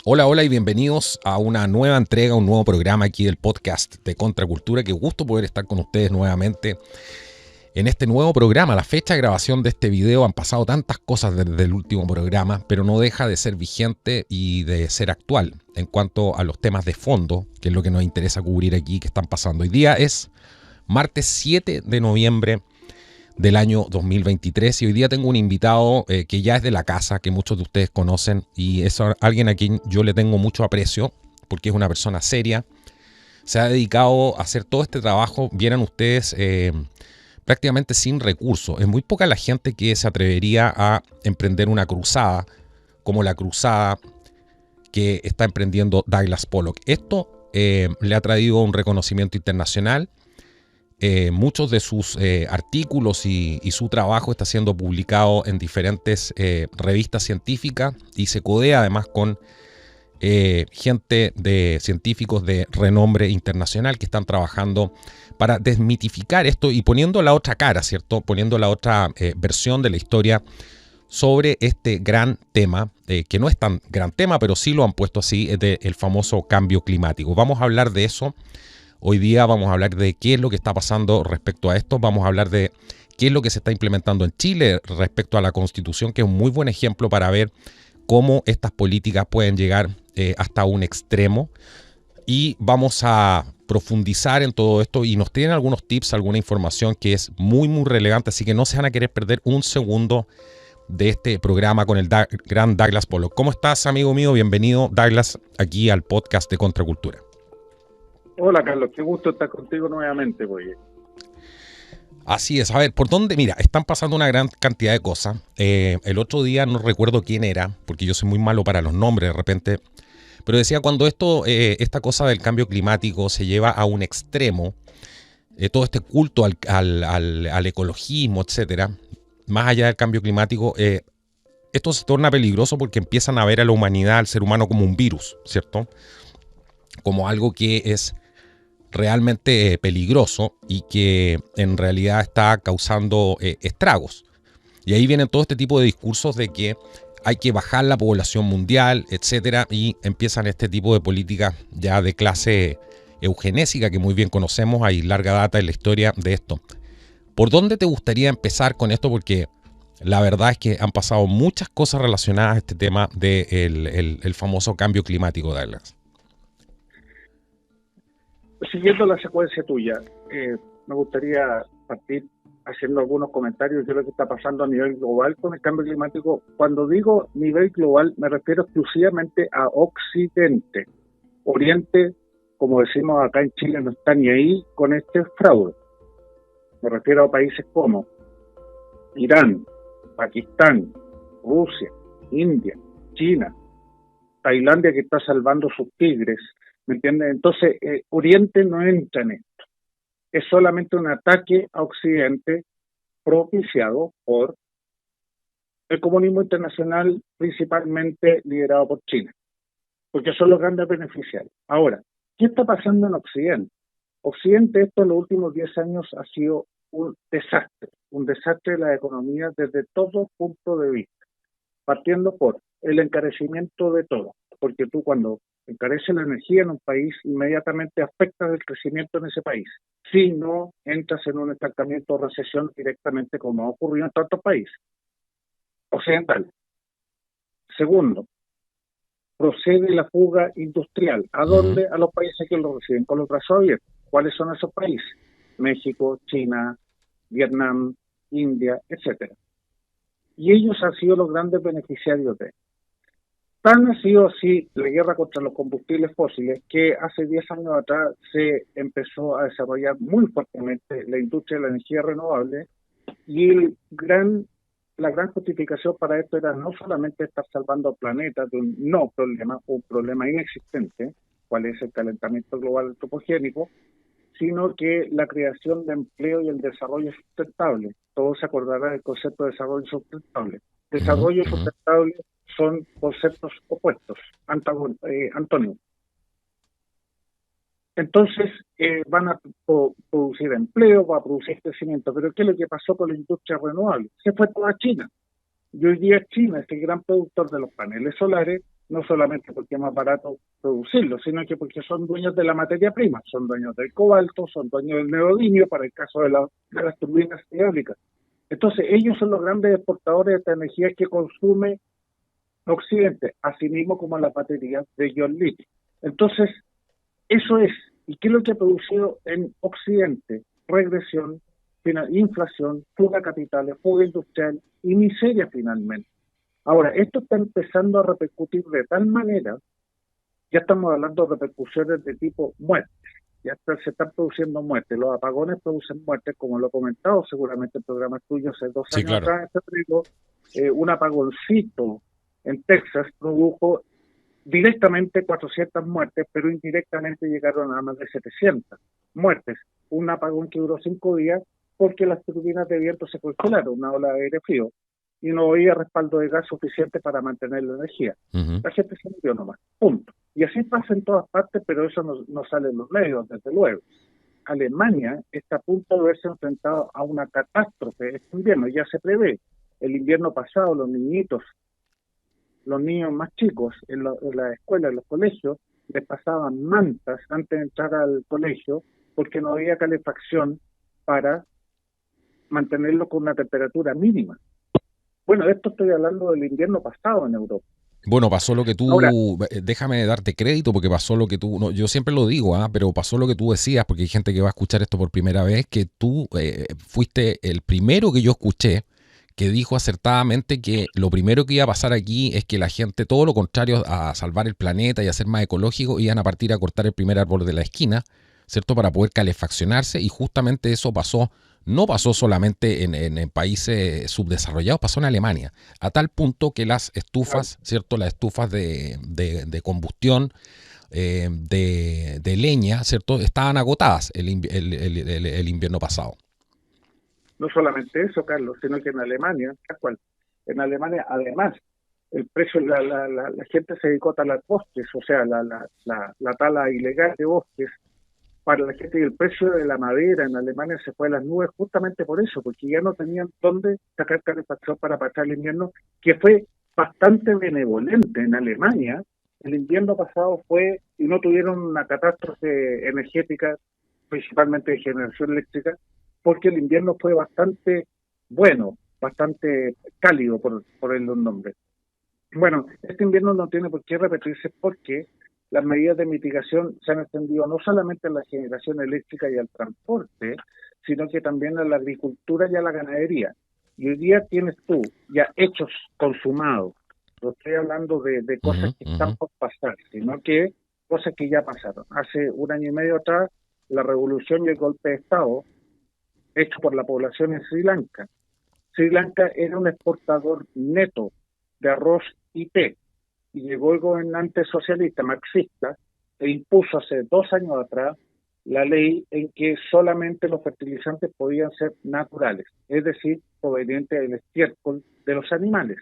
Hola, hola y bienvenidos a una nueva entrega, un nuevo programa aquí del podcast de Contracultura. Qué gusto poder estar con ustedes nuevamente en este nuevo programa. La fecha de grabación de este video han pasado tantas cosas desde el último programa, pero no deja de ser vigente y de ser actual en cuanto a los temas de fondo, que es lo que nos interesa cubrir aquí, que están pasando. Hoy día es martes 7 de noviembre del año 2023 y hoy día tengo un invitado que ya es de la casa, que muchos de ustedes conocen y es alguien a quien yo le tengo mucho aprecio porque es una persona seria, se ha dedicado a hacer todo este trabajo, vieran ustedes, prácticamente sin recursos. Es muy poca la gente que se atrevería a emprender una cruzada como la cruzada que está emprendiendo Douglas Pollock. Esto le ha traído un reconocimiento internacional. Muchos de sus artículos y su trabajo está siendo publicado en diferentes revistas científicas y se codea además con gente de científicos de renombre internacional que están trabajando para desmitificar esto y poniendo la otra cara, ¿cierto? Poniendo la otra versión de la historia sobre este gran tema, que no es tan gran tema, pero sí lo han puesto así, del famoso cambio climático. Vamos a hablar de eso. Hoy día vamos a hablar de qué es lo que está pasando respecto a esto. Vamos a hablar de qué es lo que se está implementando en Chile respecto a la Constitución, que es un muy buen ejemplo para ver cómo estas políticas pueden llegar hasta un extremo. Y vamos a profundizar en todo esto y nos tienen algunos tips, alguna información que es muy, muy relevante. Así que no se van a querer perder un segundo de este programa con el gran Douglas Pollock. ¿Cómo estás, amigo mío? Bienvenido, Douglas, aquí al podcast de Contracultura. Hola Carlos, qué gusto estar contigo nuevamente, oye. Así es, a ver, ¿por dónde? Mira, están pasando una gran cantidad de cosas. El otro día no recuerdo quién era, porque yo soy muy malo para los nombres de repente, pero decía cuando esta cosa del cambio climático se lleva a un extremo, todo este culto al ecologismo, etcétera, más allá del cambio climático, esto se torna peligroso porque empiezan a ver a la humanidad, al ser humano como un virus, ¿cierto? Como algo que es realmente peligroso y que en realidad está causando estragos. Y ahí vienen todo este tipo de discursos de que hay que bajar la población mundial, etcétera, y empiezan este tipo de políticas ya de clase eugenésica que muy bien conocemos, hay larga data en la historia de esto. ¿Por dónde te gustaría empezar con esto? Porque la verdad es que han pasado muchas cosas relacionadas a este tema del el famoso cambio climático, Douglas. Siguiendo la secuencia tuya, me gustaría partir haciendo algunos comentarios de lo que está pasando a nivel global con el cambio climático. Cuando digo nivel global, me refiero exclusivamente a Occidente. Oriente, como decimos acá en Chile, no está ni ahí con este fraude. Me refiero a países como Irán, Pakistán, Rusia, India, China, Tailandia, que está salvando sus tigres, ¿me entiendes? Entonces, Oriente no entra en esto. Es solamente un ataque a Occidente propiciado por el comunismo internacional, principalmente liderado por China, porque son los grandes beneficiarios. Ahora, ¿qué está pasando en Occidente? Occidente, esto en los últimos 10 años ha sido un desastre de la economía desde todo punto de vista, partiendo por el encarecimiento de todo, porque tú cuando encarece la energía en un país, inmediatamente afecta el crecimiento en ese país, si no entras en un estancamiento o recesión directamente como ha ocurrido en tantos países occidentales. Segundo, procede la fuga industrial. ¿A dónde? A los países que lo reciben con los brazos abiertos. ¿Cuáles son esos países? México, China, Vietnam, India, etcétera. Y ellos han sido los grandes beneficiarios de esto. Tan ha sido así la guerra contra los combustibles fósiles que hace 10 años atrás se empezó a desarrollar muy fuertemente la industria de la energía renovable y la gran justificación para esto era no solamente estar salvando al planeta de un no problema, un problema inexistente, cuál es el calentamiento global antropogénico, sino que la creación de empleo y el desarrollo sustentable. Todos se acordarán del concepto de desarrollo sustentable. Desarrollo y sustentable son conceptos opuestos, antónimos. Entonces, van a producir empleo, va a producir crecimiento. Pero ¿qué es lo que pasó con la industria renovable? Se fue toda China. Y hoy día China es el gran productor de los paneles solares, no solamente porque es más barato producirlos, sino que porque son dueños de la materia prima, son dueños del cobalto, son dueños del neodimio para el caso de las turbinas eólicas. Entonces, ellos son los grandes exportadores de esta energía que consume Occidente, asimismo como las baterías de ion litio. Entonces, eso es. ¿Y qué es lo que ha producido en Occidente? Regresión, inflación, fuga de capitales, fuga industrial y miseria finalmente. Ahora, esto está empezando a repercutir de tal manera, ya estamos hablando de repercusiones de tipo muerte. Se están produciendo muertes, los apagones producen muertes, como lo he comentado seguramente en programas tuyos hace 2 años claro. atrás, un apagoncito en Texas produjo directamente 400 muertes, pero indirectamente llegaron a más de 700 muertes. Un apagón que duró 5 días porque las turbinas de viento se congelaron, una ola de aire frío, y no había respaldo de gas suficiente para mantener la energía. La gente se murió nomás, punto. Y así pasa en todas partes, pero eso no sale en los medios, desde luego. Alemania está a punto de verse enfrentado a una catástrofe este invierno, ya se prevé. El invierno pasado, los niños más chicos en la escuela, en los colegios, les pasaban mantas antes de entrar al colegio porque no había calefacción para mantenerlo con una temperatura mínima. Bueno, esto estoy hablando del invierno pasado en Europa. Bueno, pasó lo que tú, ahora, déjame darte crédito porque pasó lo que tú, no, yo siempre lo digo, pero pasó lo que tú decías, porque hay gente que va a escuchar esto por primera vez, que tú fuiste el primero que yo escuché que dijo acertadamente que lo primero que iba a pasar aquí es que la gente, todo lo contrario a salvar el planeta y a ser más ecológico, iban a partir a cortar el primer árbol de la esquina, ¿cierto? Para poder calefaccionarse, y justamente eso pasó. No pasó solamente en países subdesarrollados, pasó en Alemania, a tal punto que las estufas, ¿cierto? Las estufas de combustión de leña, ¿cierto? Estaban agotadas el invierno pasado. No solamente eso, Carlos, sino que en Alemania, además, el precio, la gente se dedicó a talar bosques, o sea, la tala ilegal de bosques, para la gente, y el precio de la madera en Alemania se fue a las nubes justamente por eso, porque ya no tenían dónde sacar calefacción para pasar el invierno, que fue bastante benevolente en Alemania. El invierno pasado fue, y no tuvieron una catástrofe energética, principalmente de generación eléctrica, porque el invierno fue bastante bueno, bastante cálido, por ponerle un nombre. Bueno, este invierno no tiene por qué repetirse porque las medidas de mitigación se han extendido no solamente a la generación eléctrica y al transporte, sino que también a la agricultura y a la ganadería. Y hoy día tienes tú ya hechos consumados. No estoy hablando de cosas que están por pasar, sino que cosas que ya pasaron. Hace 1 año y medio atrás, la revolución y el golpe de Estado hecho por la población en Sri Lanka. Sri Lanka era un exportador neto de arroz y té. Y llegó el gobernante socialista marxista e impuso hace 2 años atrás la ley en que solamente los fertilizantes podían ser naturales, es decir, provenientes del estiércol de los animales.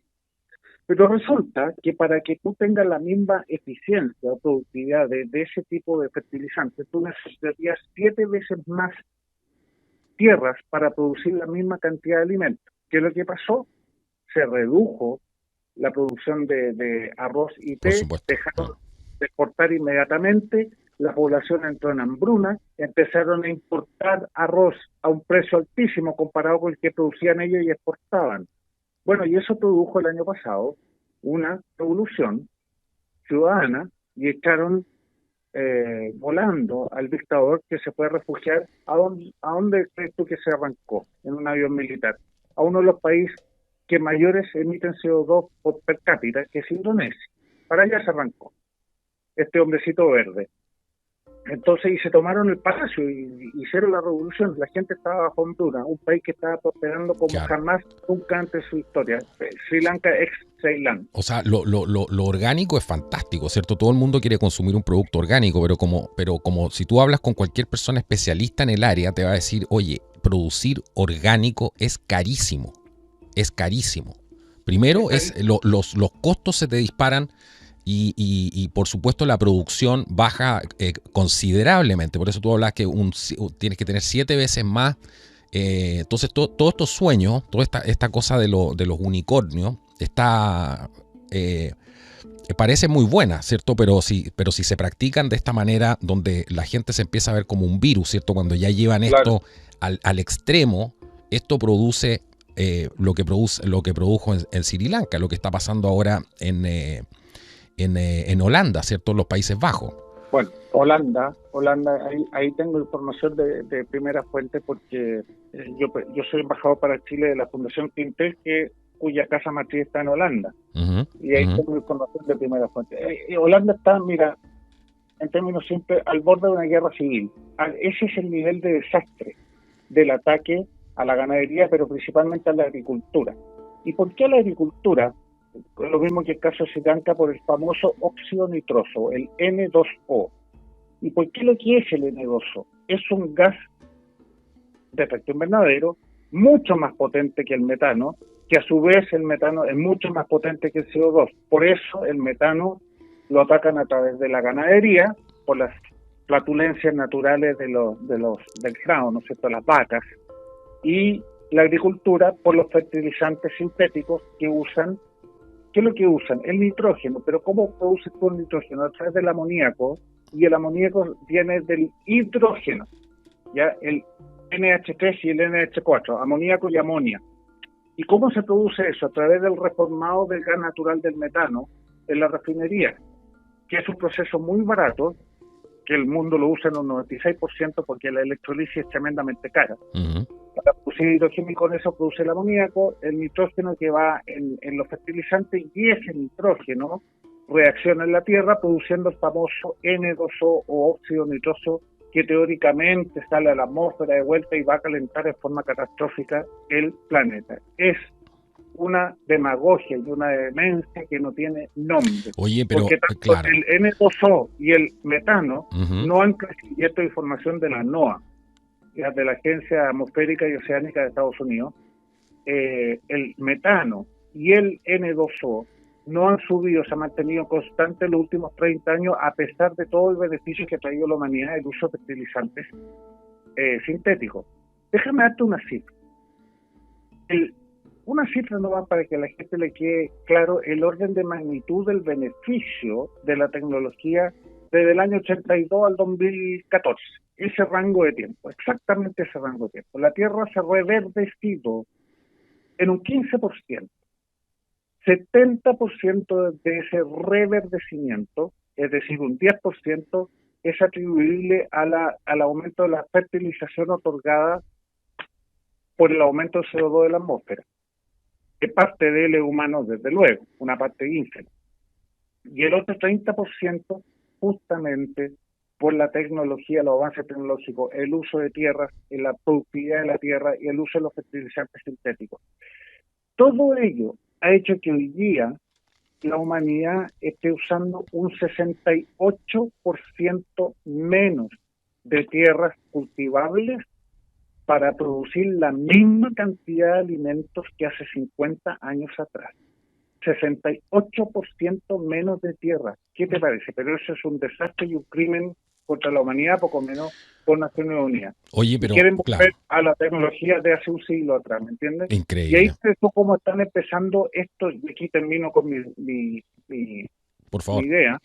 Pero resulta que para que tú tengas la misma eficiencia o productividad de ese tipo de fertilizantes, tú necesitarías 7 veces más tierras para producir la misma cantidad de alimentos. ¿Qué es lo que pasó? Se redujo la producción de arroz y té, dejaron de exportar inmediatamente, la población entró en hambruna, empezaron a importar arroz a un precio altísimo comparado con el que producían ellos y exportaban. Bueno, y eso produjo el año pasado una revolución ciudadana y echaron volando al dictador, que se fue a refugiar. ¿A dónde crees tú que se arrancó? En un avión militar. A uno de los países que mayores emiten CO2 per cápita, que es Indonesia. Para allá se arrancó este hombrecito verde. Entonces, y se tomaron el palacio y hicieron la revolución. La gente estaba bajo hambruna, un país que estaba prosperando como jamás nunca antes en su historia. Sri Lanka ex Ceilán. O sea, lo orgánico es fantástico, ¿cierto? Todo el mundo quiere consumir un producto orgánico, pero como si tú hablas con cualquier persona especialista en el área, te va a decir, oye, producir orgánico es carísimo. Es carísimo. Primero, los costos se te disparan. Y por supuesto la producción baja considerablemente. Por eso tú hablas que tienes que tener 7 veces más. Entonces todos estos sueños, toda esta cosa de los unicornios, está parece muy buena, ¿cierto? Pero si se practican de esta manera, donde la gente se empieza a ver como un virus, ¿cierto? Cuando ya llevan Claro. esto al extremo, esto produce lo que produjo en Sri Lanka, lo que está pasando ahora en Holanda, ¿cierto? En los Países Bajos. Bueno, Holanda, ahí tengo información de primera fuente porque yo soy embajador para Chile de la Fundación Quintel, cuya casa matriz está en Holanda. Uh-huh, Y ahí tengo información de primera fuente. Holanda está, mira, en términos simples, al borde de una guerra civil. Ese es el nivel de desastre del ataque a la ganadería, pero principalmente a la agricultura. ¿Y por qué a la agricultura? Lo mismo que el caso de Sri Lanka, por el famoso óxido nitroso, el N2O. ¿Y por qué lo que es el N2O? Es un gas de efecto invernadero mucho más potente que el metano, que a su vez el metano es mucho más potente que el CO2. Por eso el metano lo atacan a través de la ganadería, por las flatulencias naturales del ganado, ¿no es cierto?, las vacas, y la agricultura por los fertilizantes sintéticos que usan. ¿Qué es lo que usan? El nitrógeno. Pero ¿cómo produces tú el nitrógeno? A través del amoníaco, y el amoníaco viene del hidrógeno, ¿ya? El NH3 y el NH4, amoníaco y amonia. ¿Y cómo se produce eso? A través del reformado del gas natural del metano en la refinería, que es un proceso muy barato, que el mundo lo usa en un 96% porque la electrolisis es tremendamente cara. uh-huh. Para producir hidrógeno, y con eso produce el amoníaco, el nitrógeno que va en los fertilizantes, y ese nitrógeno reacciona en la Tierra produciendo el famoso N2O o óxido nitroso, que teóricamente sale a la atmósfera de vuelta y va a calentar de forma catastrófica el planeta. Es una demagogia y una demencia que no tiene nombre. Oye, pero porque tanto claro, el N2O y el metano uh-huh. no han crecido. Esta información de la NOAA, de la Agencia Atmosférica y Oceánica de Estados Unidos. El metano y el N2O no han subido, se han mantenido constantes los últimos 30 años, a pesar de todo el beneficio que ha traído la humanidad el uso de fertilizantes sintéticos. Déjame darte una cifra. Una cifra nomás para que a la gente le quede claro el orden de magnitud del beneficio de la tecnología desde el año 82 al 2014. Ese rango de tiempo, exactamente ese rango de tiempo. La Tierra se ha reverdecido en un 15%. 70% de ese reverdecimiento, es decir, un 10%, es atribuible al aumento de la fertilización otorgada por el aumento del CO2 de la atmósfera. Que parte de él es humano, desde luego, una parte ínfima. Y el otro 30%, justamente por la tecnología, los avances tecnológicos, el uso de tierras, la productividad de la tierra y el uso de los fertilizantes sintéticos. Todo ello ha hecho que hoy día la humanidad esté usando un 68% menos de tierras cultivables para producir la misma cantidad de alimentos que hace 50 años atrás. 68% menos de tierra. ¿Qué te parece? Pero eso es un desastre y un crimen contra la humanidad, poco menos por Naciones Unidas. Oye, pero quieren volver claro, a la tecnología de hace un siglo atrás, ¿me entiendes? increíble. Y ahí es cómo están empezando esto, y aquí termino con mi Por favor. idea,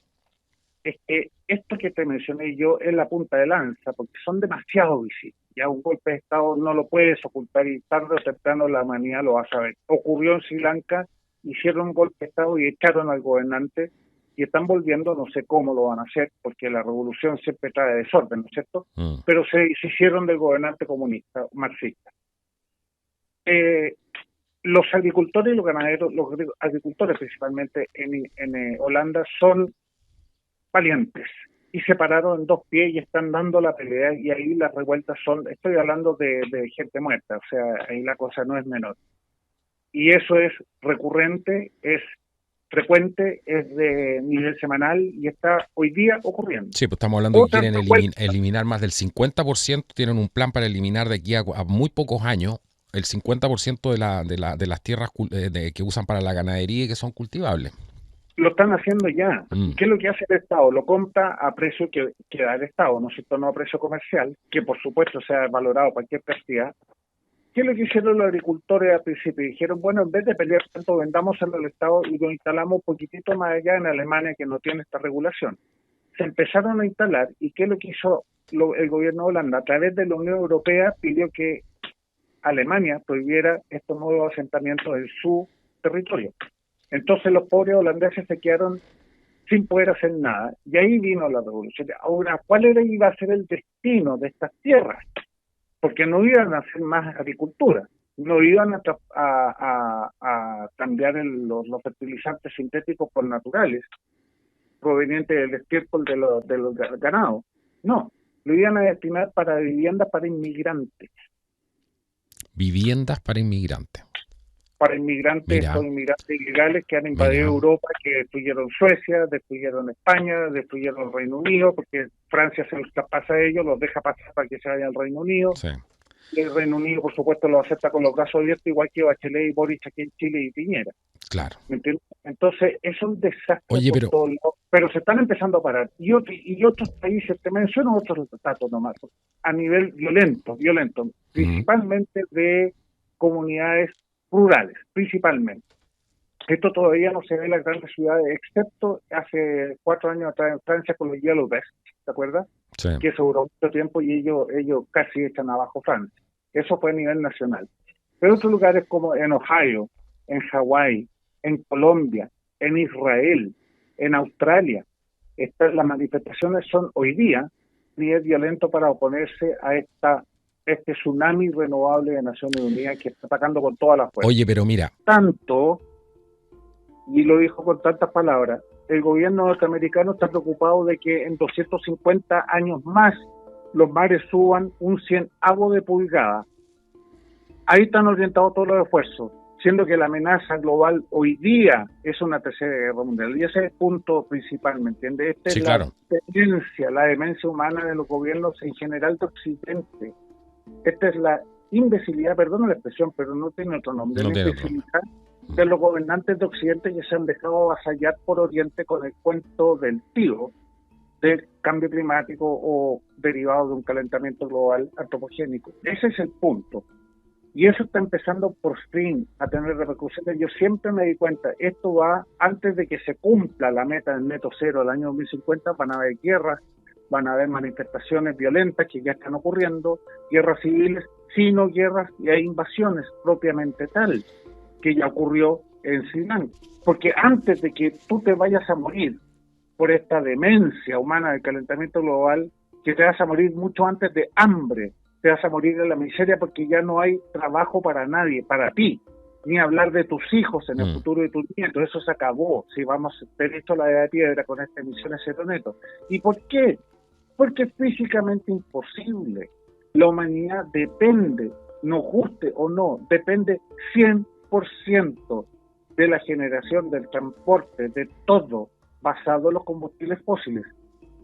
es que esto que te mencioné yo es la punta de lanza, porque son demasiado visibles. Ya un golpe de Estado no lo puedes ocultar, y tarde o temprano la humanidad lo va a saber. Ocurrió en Sri Lanka, hicieron un golpe de Estado y echaron al gobernante, y están volviendo, no sé cómo lo van a hacer, porque la revolución siempre trae desorden, ¿no es cierto? Pero se hicieron del gobernante comunista, marxista. Los agricultores y los ganaderos, los agricultores principalmente en Holanda, son valientes y se pararon en dos pies y están dando la pelea, y ahí las revueltas estoy hablando de gente muerta, o sea, ahí la cosa no es menor. Y eso es recurrente, es frecuente, es de nivel semanal y está hoy día ocurriendo. Sí, pues estamos hablando de que quieren eliminar más del 50%, tienen un plan para eliminar de aquí a muy pocos años el 50% de las tierras que usan para la ganadería y que son cultivables. Lo están haciendo ya. ¿Qué es lo que hace el Estado? Lo compra a precio que da el Estado, ¿no es cierto? No a precio comercial, que por supuesto se ha valorado cualquier cantidad. ¿Qué es lo que hicieron los agricultores al principio? Dijeron, bueno, en vez de pelear tanto, vendamos al Estado y lo instalamos un poquitito más allá en Alemania, que no tiene esta regulación. Se empezaron a instalar, y ¿qué es lo que hizo el gobierno de Holanda? A través de la Unión Europea pidió que Alemania prohibiera estos nuevos asentamientos en su territorio. Entonces los pobres holandeses se quedaron sin poder hacer nada, y ahí vino la revolución. Ahora, ¿cuál iba a ser el destino de estas tierras? Porque no iban a hacer más agricultura, no iban a cambiar los fertilizantes sintéticos por naturales, provenientes del estiércol de los ganados. No, lo iban a destinar para viviendas para inmigrantes. Viviendas para inmigrantes. Para inmigrantes, estos inmigrantes ilegales que han invadido Europa, que destruyeron Suecia, destruyeron España, destruyeron el Reino Unido, porque Francia se los pasa a ellos, los deja pasar para que se vayan al Reino Unido. Sí. Y el Reino Unido, por supuesto, lo acepta con los brazos abiertos, igual que Bachelet y Boric aquí en Chile y Piñera. Claro. ¿Me entiendes? Entonces, es un desastre. Oye, pero se están empezando a parar. Y otros países, te menciono otros datos nomás, a nivel violento, principalmente de comunidades rurales, principalmente. Esto todavía no se ve en las grandes ciudades, excepto hace 4 años atrás en Francia con los Yellow Vests, ¿te acuerdas? Sí. Que eso duró mucho tiempo y ellos casi echan abajo Francia. Eso fue a nivel nacional. Pero otros lugares como en Ohio, en Hawái, en Colombia, en Israel, en Australia, las manifestaciones son hoy día ni es violento para oponerse a este tsunami renovable de Naciones Unidas que está atacando con toda la fuerza. Oye, pero mira. Tanto, y lo dijo con tantas palabras, el gobierno norteamericano está preocupado de que en 250 años más los mares suban un 100avo de pulgada. Ahí están orientados todos los esfuerzos, siendo que la amenaza global hoy día es una tercera guerra mundial. Y ese es el punto principal, ¿me entiendes? Esta sí, es claro. la demencia humana de los gobiernos en general de Occidente. Esta es la imbecilidad, perdona la expresión, pero no tiene otro nombre, la imbecilidad de los gobernantes de Occidente que se han dejado avasallar por Oriente con el cuento del tío del cambio climático o derivado de un calentamiento global antropogénico. Ese es el punto. Y eso está empezando por fin a tener repercusiones. Yo siempre me di cuenta, esto va, antes de que se cumpla la meta del neto cero del año 2050, van a haber guerras, van a haber manifestaciones violentas que ya están ocurriendo, guerras civiles, sino guerras y hay invasiones propiamente tal, que ya ocurrió en Sri Lanka. Porque antes de que tú te vayas a morir por esta demencia humana del calentamiento global, que te vas a morir mucho antes de hambre, te vas a morir de la miseria porque ya no hay trabajo para nadie, para ti, ni hablar de tus hijos en el futuro de tus nietos. Eso se acabó, si vamos derecho a la edad de piedra con estas emisiones cero neto. ¿Y por qué? Porque es físicamente imposible. La humanidad depende, nos guste o no, depende 100% de la generación del transporte, de todo, basado en los combustibles fósiles.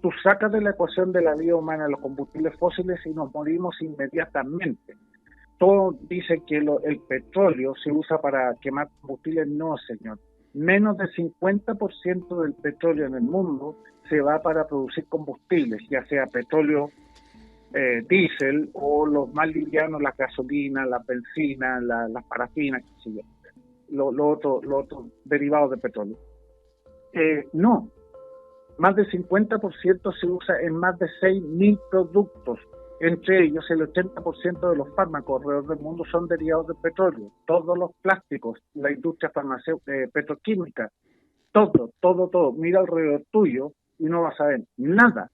Tú sacas de la ecuación de la vida humana los combustibles fósiles y nos morimos inmediatamente. Todos dicen que el petróleo se usa para quemar combustibles. No, señor. Menos del 50% del petróleo en el mundo se va para producir combustibles, ya sea petróleo, diésel o los más livianos, la gasolina, la benzina, las parafinas, qué sé yo, los otros derivados de petróleo. No. Más del 50% se usa en más de 6.000 productos. Entre ellos, el 80% de los fármacos alrededor del mundo son derivados del petróleo. Todos los plásticos, la industria farmacéutica, petroquímica, todo. Mira alrededor tuyo y no vas a ver nada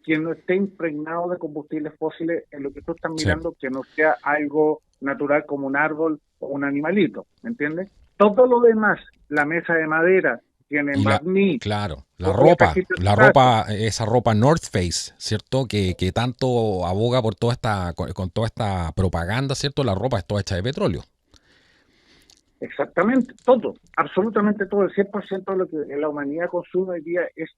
que no esté impregnado de combustibles fósiles en lo que tú estás mirando, sí, que no sea algo natural como un árbol o un animalito, ¿me entiendes? Todo lo demás, la mesa de madera, tiene barniz. Claro, la ropa, esa ropa North Face, ¿cierto? Que tanto aboga por toda esta, con toda esta propaganda, ¿cierto? La ropa es toda hecha de petróleo. Exactamente, todo, absolutamente todo. El 100% de lo que la humanidad consume hoy día es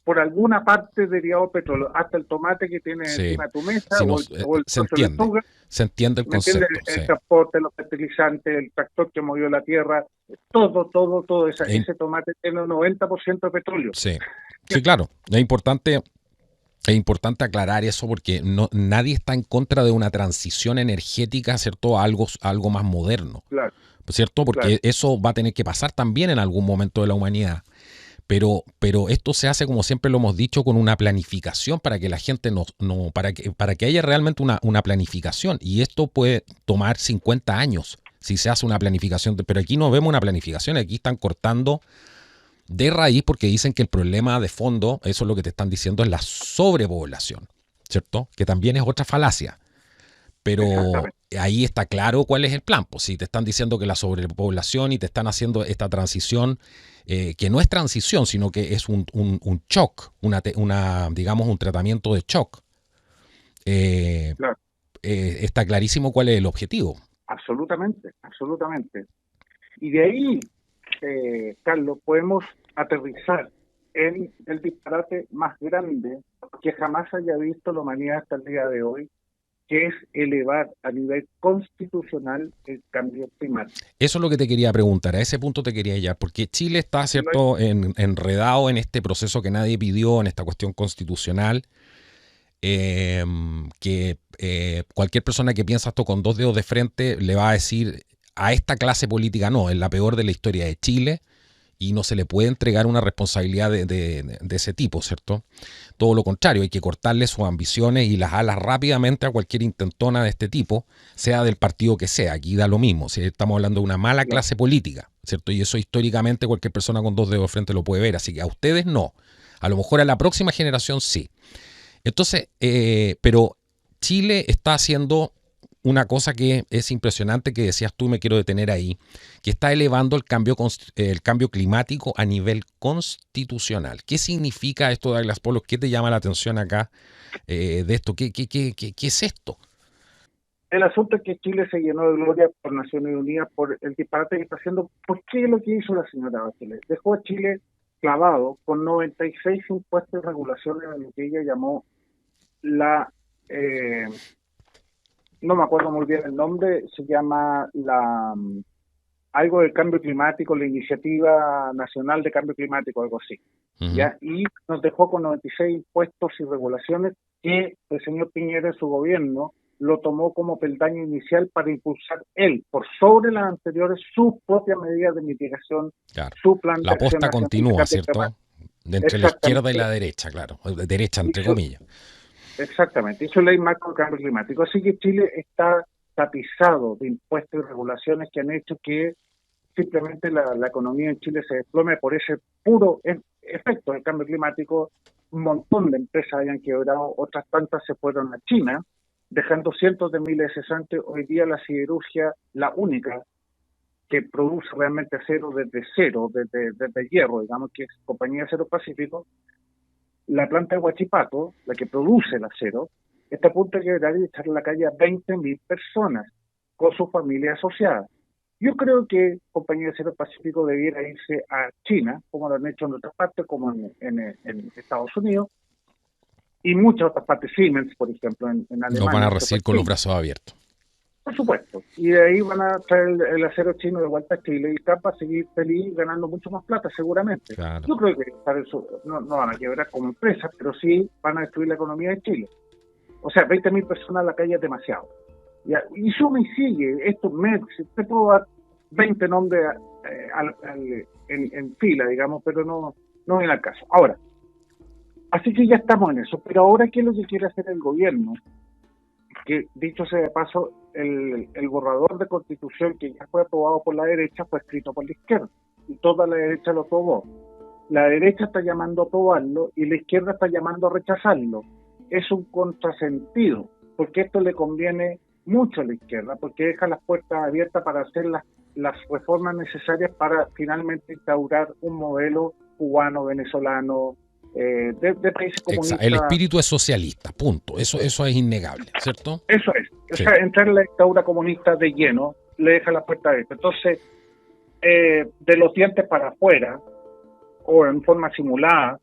por alguna parte derivado de petróleo, hasta el tomate que tienes encima de tu mesa, o el se entiende el concepto. El transporte, los fertilizantes, el tractor que movió la tierra, todo ese tomate tiene un 90% de petróleo. Sí, claro. Es importante Es importante aclarar eso porque nadie está en contra de una transición energética, ¿cierto? A algo más moderno, Claro, ¿cierto? Porque claro. eso va a tener que pasar también en algún momento de la humanidad. Pero esto se hace, como siempre lo hemos dicho, con una planificación para que la gente para que haya realmente una planificación. Y esto puede tomar 50 años si se hace una planificación. Pero aquí no vemos una planificación, aquí están cortando de raíz porque dicen que el problema de fondo, eso es lo que te están diciendo, es la sobrepoblación, ¿cierto? Que también es otra falacia. Pero Exactamente. ahí está claro cuál es el plan. Pues si te están diciendo que la sobrepoblación y te están haciendo esta transición, que no es transición, sino que es un shock, digamos un tratamiento de shock, eh, Claro, está clarísimo cuál es el objetivo. absolutamente, absolutamente. Y de ahí, Carlos, podemos aterrizar en el disparate más grande que jamás haya visto la humanidad hasta el día de hoy, que es elevar a nivel constitucional el cambio climático. Eso es lo que te quería preguntar, a ese punto te quería llegar, porque Chile está, ¿cierto?, enredado en este proceso que nadie pidió, en esta cuestión constitucional, que cualquier persona que piensa esto con dos dedos de frente le va a decir a esta clase política no, es la peor de la historia de Chile y no se le puede entregar una responsabilidad de ese tipo, ¿cierto? Todo lo contrario, hay que cortarle sus ambiciones y las alas rápidamente a cualquier intentona de este tipo, sea del partido que sea, aquí da lo mismo, si estamos hablando de una mala Claro. clase política, ¿cierto? Y eso históricamente cualquier persona con dos dedos de frente lo puede ver, así que a ustedes no, a lo mejor a la próxima generación sí. Entonces, pero Chile está haciendo una cosa que es impresionante, que decías tú, y me quiero detener ahí, que está elevando el cambio climático a nivel constitucional. ¿Qué significa esto, Douglas Polos? ¿Qué te llama la atención acá de esto? ¿Qué es esto? El asunto es que Chile se llenó de gloria por Naciones Unidas por el disparate que está haciendo. ¿Por qué lo que hizo la señora Bachelet? Dejó a Chile clavado con 96 impuestos y regulaciones en lo que ella llamó la... no me acuerdo muy bien el nombre, se llama algo del cambio climático, la Iniciativa Nacional de Cambio Climático, algo así. Uh-huh. ¿Ya? Y nos dejó con 96 impuestos y regulaciones que el señor Piñera en su gobierno lo tomó como peldaño inicial para impulsar él, por sobre las anteriores, sus propias medidas de mitigación, Claro. su plan La de acción aposta continúa, nacional. ¿cierto? De entre la izquierda y Exactamente. la derecha, claro. Derecha, entre Hizo, comillas. exactamente. Hizo ley marco de cambio climático. Así que Chile está tapizado de impuestos y regulaciones que han hecho que simplemente la economía en Chile se desplome por ese puro efecto del cambio climático. Un montón de empresas hayan quebrado, otras tantas se fueron a China, dejando cientos de miles de cesantes. Hoy día la siderurgia, la única que produce realmente acero desde cero, desde hierro, digamos que es Compañía Acero Pacífico, la planta de Huachipato, la que produce el acero, está a punto de quebrar y echar a la calle a 20.000 personas con sus familias asociadas. Yo creo que Compañía de Acero Pacífico debiera irse a China, como lo han hecho en otras partes, como en Estados Unidos, y muchas otras partes, Siemens, por ejemplo, en Nos van a Alemania, se fue recibir a con los China, brazos abiertos. por supuesto. Y de ahí van a traer el acero chino de vuelta a Chile y está para seguir feliz ganando mucho más plata, seguramente. Claro. Yo creo que para eso no van a quebrar como empresa, pero sí van a destruir la economía de Chile. O sea, 20.000 personas a la calle es demasiado. ¿Ya? Y suma y sigue. Esto te puedo dar 20 nombres en fila, digamos, pero no viene al caso. Ahora, así que ya estamos en eso. Pero ahora, ¿qué es lo que quiere hacer el gobierno? Que, dicho sea de paso, el borrador de constitución que ya fue aprobado por la derecha fue escrito por la izquierda. Y toda la derecha lo tomó. La derecha está llamando a aprobarlo y la izquierda está llamando a rechazarlo. Es un contrasentido, porque esto le conviene mucho a la izquierda, porque deja las puertas abiertas para hacer las reformas necesarias para finalmente instaurar un modelo cubano, venezolano, de países comunistas. El espíritu es socialista, punto. Eso es innegable, ¿cierto? Eso es. O Sí. sea, entrar en la dictadura comunista de lleno le deja las puertas abiertas. Entonces, de los dientes para afuera, o en forma simulada,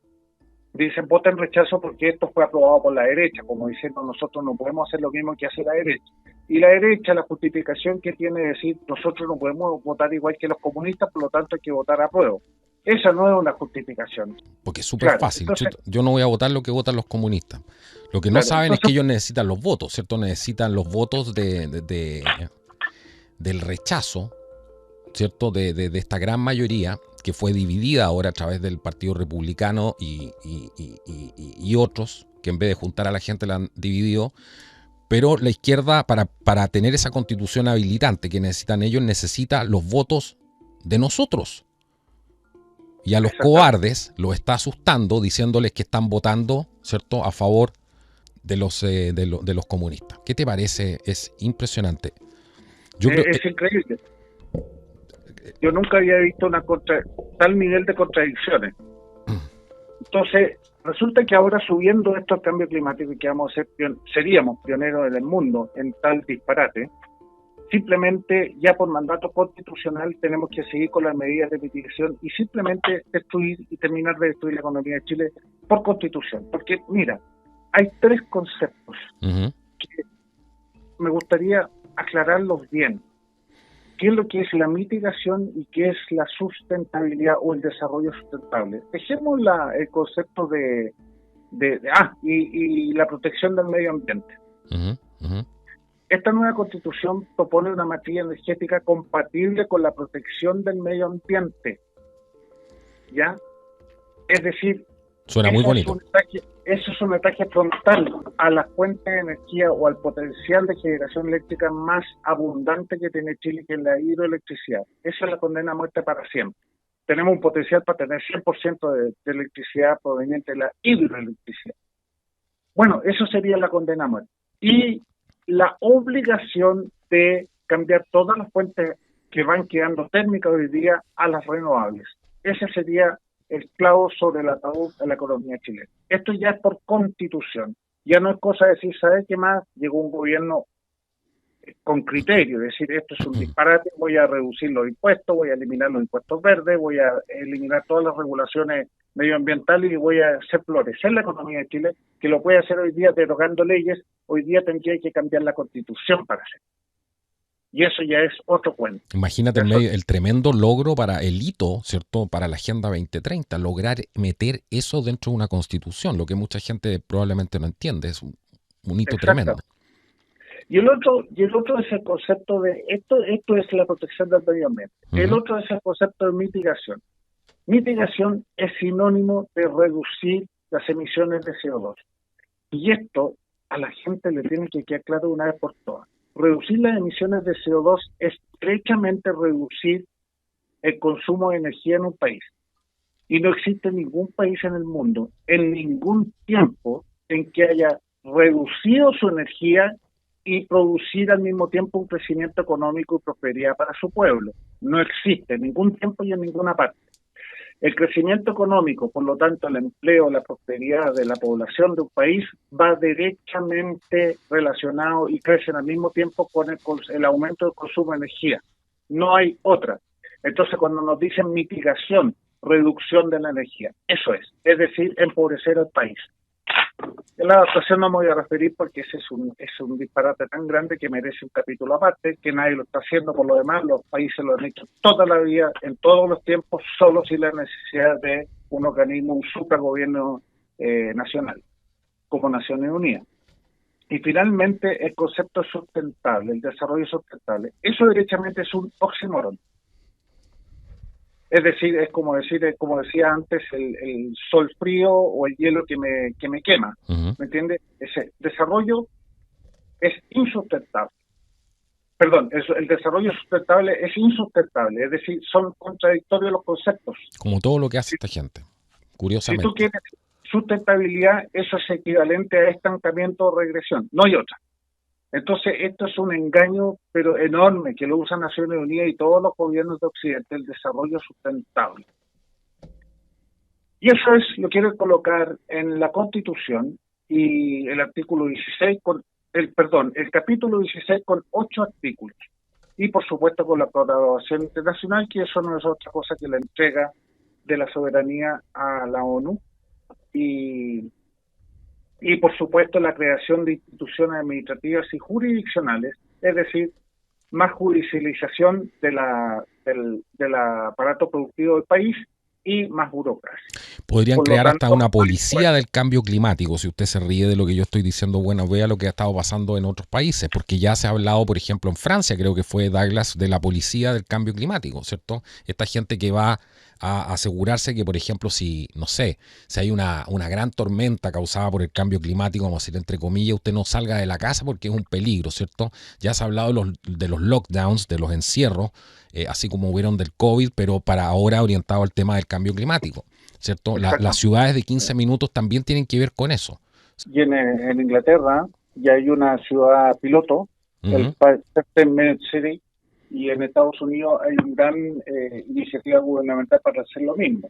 dicen voten rechazo porque esto fue aprobado por la derecha, como diciendo nosotros no podemos hacer lo mismo que hace la derecha. Y la derecha, la justificación que tiene es decir nosotros no podemos votar igual que los comunistas, por lo tanto hay que votar a prueba. Esa no es una justificación. Porque es súper fácil. Entonces, yo no voy a votar lo que votan los comunistas. Lo que no saben es que ellos necesitan los votos, ¿cierto? Necesitan los votos del rechazo, ¿cierto? De esta gran mayoría que fue dividida ahora a través del Partido Republicano y otros, que en vez de juntar a la gente la han dividido. Pero la izquierda, para tener esa constitución habilitante que necesitan ellos, necesita los votos de nosotros. Y a los cobardes los está asustando diciéndoles que están votando, ¿cierto?, a favor de los comunistas. ¿Qué te parece? Es impresionante. Es increíble. Yo nunca había visto tal nivel de contradicciones. Entonces, resulta que ahora subiendo esto al cambio climático y que seríamos pioneros en el mundo en tal disparate, simplemente ya por mandato constitucional tenemos que seguir con las medidas de mitigación y simplemente destruir y terminar de destruir la economía de Chile por constitución. Porque, mira, hay 3 conceptos que me gustaría aclararlos bien. ¿Qué es lo que es la mitigación y qué es la sustentabilidad o el desarrollo sustentable? Dejemos el concepto y la protección del medio ambiente. Esta nueva constitución propone una matriz energética compatible con la protección del medio ambiente. ¿Ya? Es decir, suena muy bonito. Eso es un ataque frontal a la fuente de energía o al potencial de generación eléctrica más abundante que tiene Chile, que es la hidroelectricidad. Esa es la condena a muerte para siempre. Tenemos un potencial para tener 100% de electricidad proveniente de la hidroelectricidad. Bueno, eso sería la condena a muerte. Y la obligación de cambiar todas las fuentes que van quedando térmicas hoy día a las renovables. Ese sería el clavo sobre el ataúd de la economía chilena. Esto ya es por constitución. Ya no es cosa de decir, ¿sabes qué más? Llegó un gobierno con criterio, es decir, esto es un disparate, voy a reducir los impuestos, voy a eliminar los impuestos verdes, voy a eliminar todas las regulaciones medioambientales y voy a hacer florecer la economía de Chile, que lo puede hacer hoy día derogando leyes. Hoy día tendría que cambiar la constitución para hacerlo. Y eso ya es otro cuento. Imagínate el tremendo logro para el hito, ¿cierto?, para la Agenda 2030, lograr meter eso dentro de una constitución, lo que mucha gente probablemente no entiende, es un hito tremendo. Y el otro es el concepto de, esto es la protección del medio ambiente. El otro es el concepto de mitigación. Mitigación es sinónimo de reducir las emisiones de CO2. Y esto a la gente le tiene que quedar claro una vez por todas. Reducir las emisiones de CO2 es estrechamente reducir el consumo de energía en un país. Y no existe ningún país en el mundo, en ningún tiempo, en que haya reducido su energía y producir al mismo tiempo un crecimiento económico y prosperidad para su pueblo. No existe en ningún tiempo y en ninguna parte. El crecimiento económico, por lo tanto, el empleo, la prosperidad de la población de un país va derechamente relacionado y crecen al mismo tiempo con el aumento del consumo de energía. No hay otra. Entonces, cuando nos dicen mitigación, reducción de la energía, eso es decir, empobrecer al país. En la adaptación no me voy a referir porque ese es un disparate tan grande que merece un capítulo aparte, que nadie lo está haciendo. Por lo demás, los países lo han hecho toda la vida, en todos los tiempos, solo sin la necesidad de un organismo, un supergobierno nacional, como Naciones Unidas. Y finalmente, el concepto sustentable, el desarrollo sustentable. Eso derechamente es un oxímoron. Es decir, es como decía antes, el sol frío o el hielo que me quema. ¿Me entiendes? Ese desarrollo es insustentable. Perdón, el desarrollo sustentable es insustentable. Es decir, son contradictorios los conceptos. Como todo lo que hace esta gente, curiosamente. Si tú quieres sustentabilidad, eso es equivalente a estancamiento o regresión. No hay otra. Entonces, esto es un engaño, pero enorme, que lo usan Naciones Unidas y todos los gobiernos de Occidente, el desarrollo sustentable. Y eso lo quiero colocar en la Constitución y el artículo 16, el capítulo 16 con 8 artículos. Y por supuesto con la colaboración internacional, que eso no es otra cosa que la entrega de la soberanía a la ONU. Y por supuesto la creación de instituciones administrativas y jurisdiccionales, es decir, más judicialización del aparato productivo del país y más burocracia. Podrían Por lo crear hasta tanto, una policía del cambio climático, si usted se ríe de lo que yo estoy diciendo. Bueno, vea lo que ha estado pasando en otros países, porque ya se ha hablado, por ejemplo, en Francia, creo que fue Douglas, de la policía del cambio climático, ¿cierto? Esta gente que va a asegurarse que, por ejemplo, si, no sé, si hay una gran tormenta causada por el cambio climático, vamos a decir entre comillas, usted no salga de la casa porque es un peligro, ¿cierto? Ya se ha hablado de los lockdowns, de los encierros, así como hubieron del COVID, pero para ahora orientado al tema del cambio climático, ¿cierto? Las ciudades de 15 minutos también tienen que ver con eso. Y en Inglaterra ya hay una ciudad piloto, el September City, y en Estados Unidos hay una gran iniciativa gubernamental para hacer lo mismo.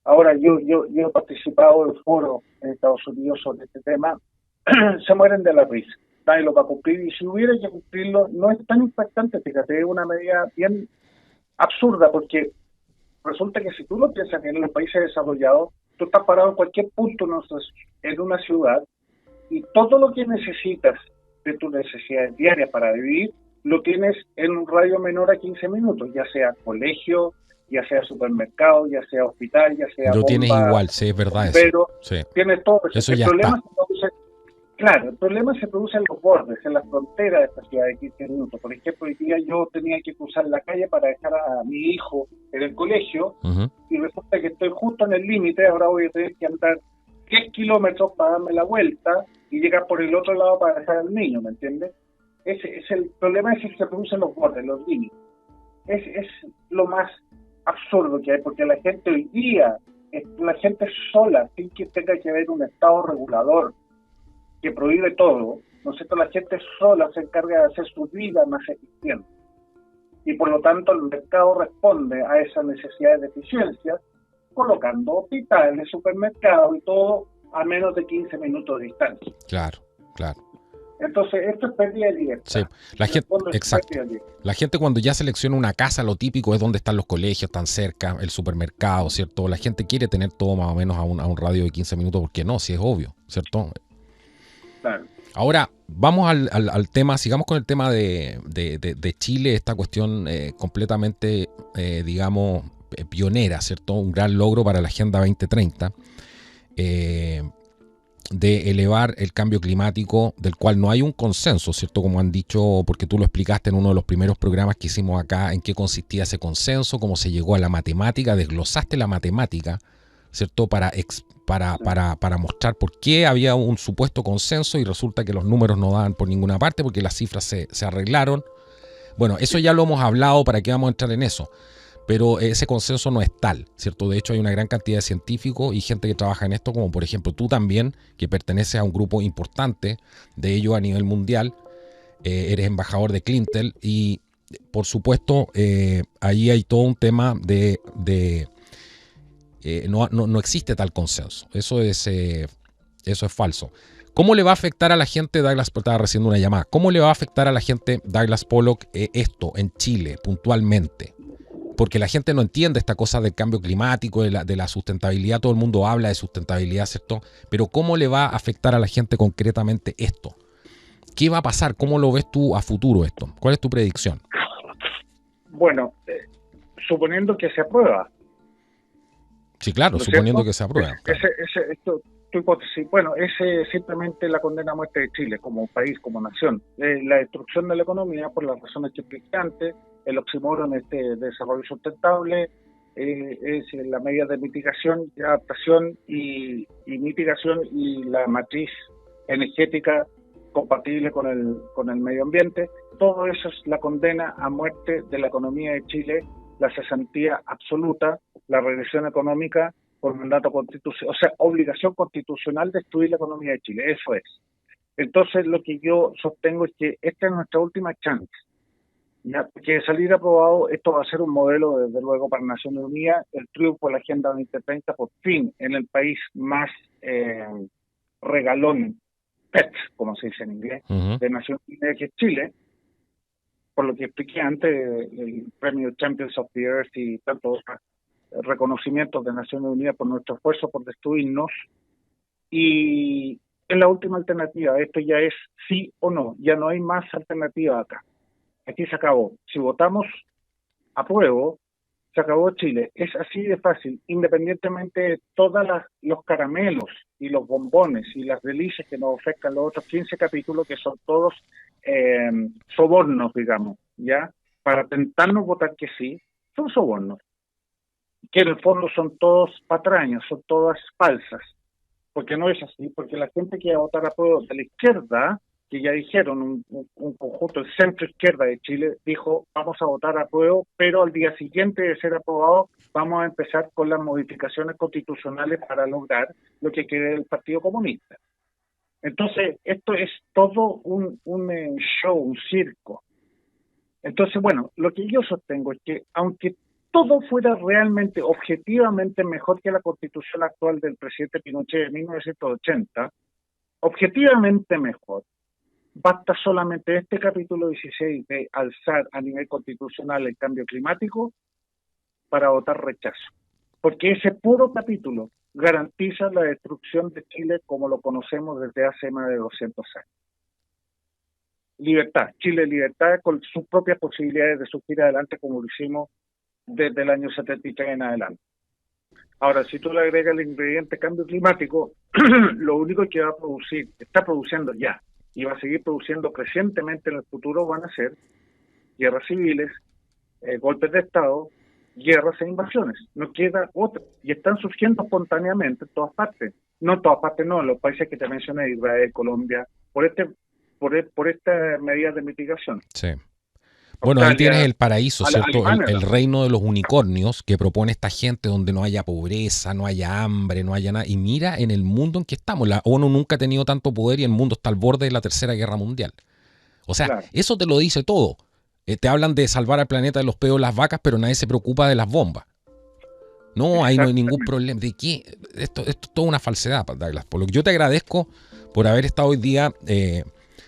Ahora, yo he participado en foros en Estados Unidos sobre este tema, se mueren de la risa, nadie lo va a cumplir, y si hubiera que cumplirlo, no es tan impactante, fíjate, es una medida bien absurda, porque resulta que si tú lo piensas en los países desarrollados, tú estás parado en cualquier punto en una ciudad, y todo lo que necesitas de tus necesidades diarias para vivir, lo tienes en un radio menor a 15 minutos, ya sea colegio, ya sea supermercado, ya sea hospital, ya sea lo bomba, tienes igual, sí, es verdad pero eso. Sí. tienes todo. Eso el ya problema está. se produce, claro, el problema se produce en los bordes, en las fronteras de esta ciudad de 15 minutos. Por ejemplo, hoy día yo tenía que cruzar la calle para dejar a mi hijo en el colegio, y resulta que estoy justo en el límite, ahora voy a tener que andar 10 kilómetros para darme la vuelta y llegar por el otro lado para dejar al niño, ¿me entiendes? El problema es que se producen los bordes, los límites. Es lo más absurdo que hay, porque la gente hoy día, la gente sola, sin que tenga que haber un estado regulador que prohíbe todo, ¿no es cierto? La gente sola se encarga de hacer su vida más eficiente. Y por lo tanto el mercado responde a esas necesidades de eficiencia, colocando hospitales, supermercados y todo a menos de 15 minutos de distancia. Claro. Entonces, esto es pérdida de libertad. Sí, exacto. La gente cuando ya selecciona una casa, lo típico es donde están los colegios, están cerca, el supermercado, ¿cierto? La gente quiere tener todo más o menos a un radio de 15 minutos, porque no, si es obvio, ¿cierto? Claro. Ahora, vamos al tema, sigamos con el tema de Chile, esta cuestión completamente, digamos, pionera, ¿cierto? Un gran logro para la Agenda 2030. De elevar el cambio climático, del cual no hay un consenso, ¿cierto? Como han dicho, porque tú lo explicaste en uno de los primeros programas que hicimos acá, en qué consistía ese consenso, cómo se llegó a la matemática, desglosaste la matemática, ¿cierto? Para mostrar por qué había un supuesto consenso y resulta que los números no daban por ninguna parte porque las cifras se arreglaron. Bueno, eso ya lo hemos hablado, ¿para qué vamos a entrar en eso? Pero ese consenso no es tal, ¿cierto? De hecho, hay una gran cantidad de científicos y gente que trabaja en esto, como por ejemplo tú también, que perteneces a un grupo importante de ellos a nivel mundial, eres embajador de Clintel y, por supuesto, ahí hay todo un tema no existe tal consenso. Eso es falso. ¿Cómo le va a afectar a la gente, Douglas, estaba recibiendo una llamada, cómo le va a afectar a la gente, Douglas Pollock, esto en Chile puntualmente? Porque la gente no entiende esta cosa del cambio climático, de la sustentabilidad. Todo el mundo habla de sustentabilidad, ¿cierto? Pero ¿cómo le va a afectar a la gente concretamente esto? ¿Qué va a pasar? ¿Cómo lo ves tú a futuro esto? ¿Cuál es tu predicción? Bueno, suponiendo que se aprueba. Sí, claro, ¿no suponiendo cierto? que se aprueba. Claro. Tu hipótesis, bueno, ese simplemente la condena a muerte de Chile como país, como nación. La destrucción de la economía por las razones que expliqué antes, el oxímoron desarrollo sustentable, es la medida de mitigación, de adaptación y mitigación y la matriz energética compatible con el medio ambiente. Todo eso es la condena a muerte de la economía de Chile, la cesantía absoluta, la regresión económica por mandato constitucional, o sea, obligación constitucional de destruir la economía de Chile, eso es. Entonces, lo que yo sostengo es que esta es nuestra última chance. Ya, que de salir aprobado, esto va a ser un modelo, desde luego, para Naciones Unidas, el triunfo de la Agenda 2030, por fin, en el país más regalón, pet, como se dice en inglés, de Naciones Unidas, que es Chile, por lo que expliqué antes, el premio Champions of the Earth y tantos reconocimientos de Naciones Unidas por nuestro esfuerzo por destruirnos. Y es la última alternativa, esto ya es sí o no, ya no hay más alternativa acá. Aquí se acabó. Si votamos apruebo, Se acabó Chile. Es así de fácil, independientemente de todos los caramelos y los bombones y las delicias que nos ofrezcan los otros 15 capítulos, que son todos sobornos, digamos, ¿ya? Para tentarnos votar que sí, son sobornos, que en el fondo son todos patrañas, son todas falsas, porque no es así, porque la gente que iba a votar a prueba de la izquierda, que ya dijeron, un conjunto, el centro izquierda de Chile, dijo, vamos a votar a prueba, pero al día siguiente de ser aprobado, vamos a empezar con las modificaciones constitucionales para lograr lo que quiere el Partido Comunista. Entonces, esto es todo un show, un circo. Entonces, bueno, lo que yo sostengo es que, aunque todo fuera realmente, objetivamente mejor que la constitución actual del presidente Pinochet de 1980, objetivamente mejor, basta solamente este capítulo 16 de alzar a nivel constitucional el cambio climático para votar rechazo. Porque ese puro capítulo garantiza la destrucción de Chile como lo conocemos desde hace más de 200 años. Libertad, Chile libertad con sus propias posibilidades de surgir adelante como lo hicimos desde el año 73 en adelante. Ahora, si tú le agregas el ingrediente cambio climático, lo único que va a producir, está produciendo ya, y va a seguir produciendo crecientemente en el futuro, van a ser guerras civiles, golpes de Estado, guerras e invasiones. No queda otra. Y están surgiendo espontáneamente en todas partes. No en todas partes, no, en los países que te mencioné, Israel, Colombia, por estas medidas de mitigación. Sí. Bueno, ahí tienes el paraíso, ¿cierto? El reino de los unicornios que propone esta gente donde no haya pobreza, no haya hambre, no haya nada. Y mira en el mundo en que estamos. La ONU nunca ha tenido tanto poder y el mundo está al borde de la Tercera Guerra Mundial. O sea, claro, eso te lo dice todo. Te hablan de salvar al planeta de los peos de las vacas, pero nadie se preocupa de las bombas. No, ahí no hay ningún problema. ¿De qué? Esto es toda una falsedad, Douglas. Por lo que yo te agradezco por haber estado hoy día